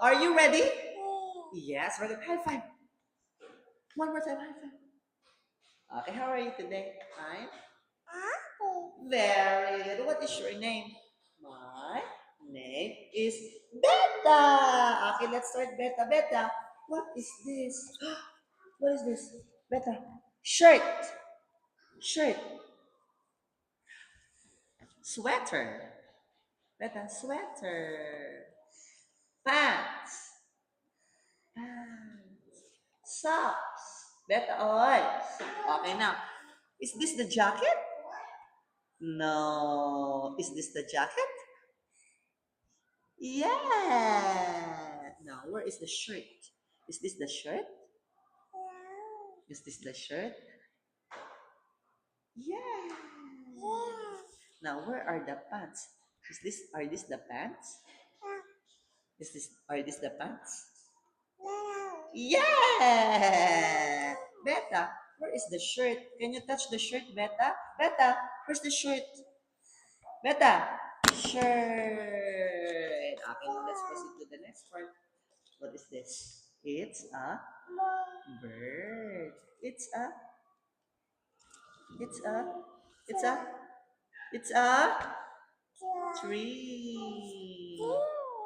Are you ready? Yes, we're gonna high five. One more time, high five. Okay, how are you today? Fine. Very good. What is your name? My name is Beta. Okay, let's start Beta. Beta, what is this? What is this? Beta. Shirt. Shirt. Sweater. Beta, sweater. Pants. Pants. Socks. Beta, oy. Okay, now. Is this the jacket? No. Is this the jacket? Yeah. Now, where is the shirt? Is this the shirt? Is this the shirt? Yeah. Now, where are the pants? Are these the pants? Are these the pants? Yeah. Beta, where is the shirt? Can you touch the shirt, Beta? Beta, where's the shirt? Beta, shirt. Okay, now let's proceed to the next part. What is this? It's a bird. It's a, it's a, it's a tree.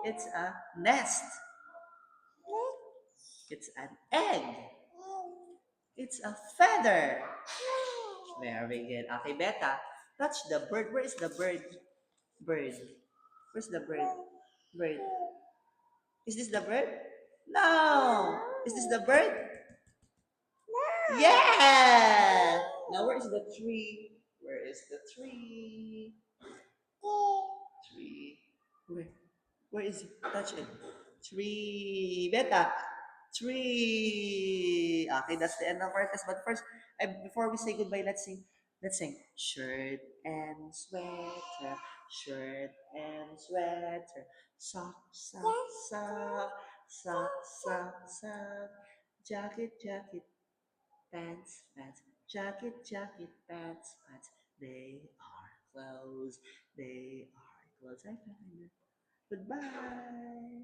It's a nest. It's an egg. It's a feather. Very good. Okay, Beta, touch the bird. Where is the bird? Bird. Where's the bird? Bird. Is this the bird? No. Is this the bird? Yeah. Now where is the tree? Where is the tree? Tree. Where? Where is it? Touch it. Tree. Beta. Tree. Okay, that's the end of our test. But first, before we say goodbye, let's sing. Let's sing. Shirt and sweater. Shirt and sweater. Sock, sock, sock. Sock, sock, sock. Jacket, jacket. Pants, pants. Jacket, jacket. Pants, pants. They are clothes. They are clothes. I found it. Goodbye.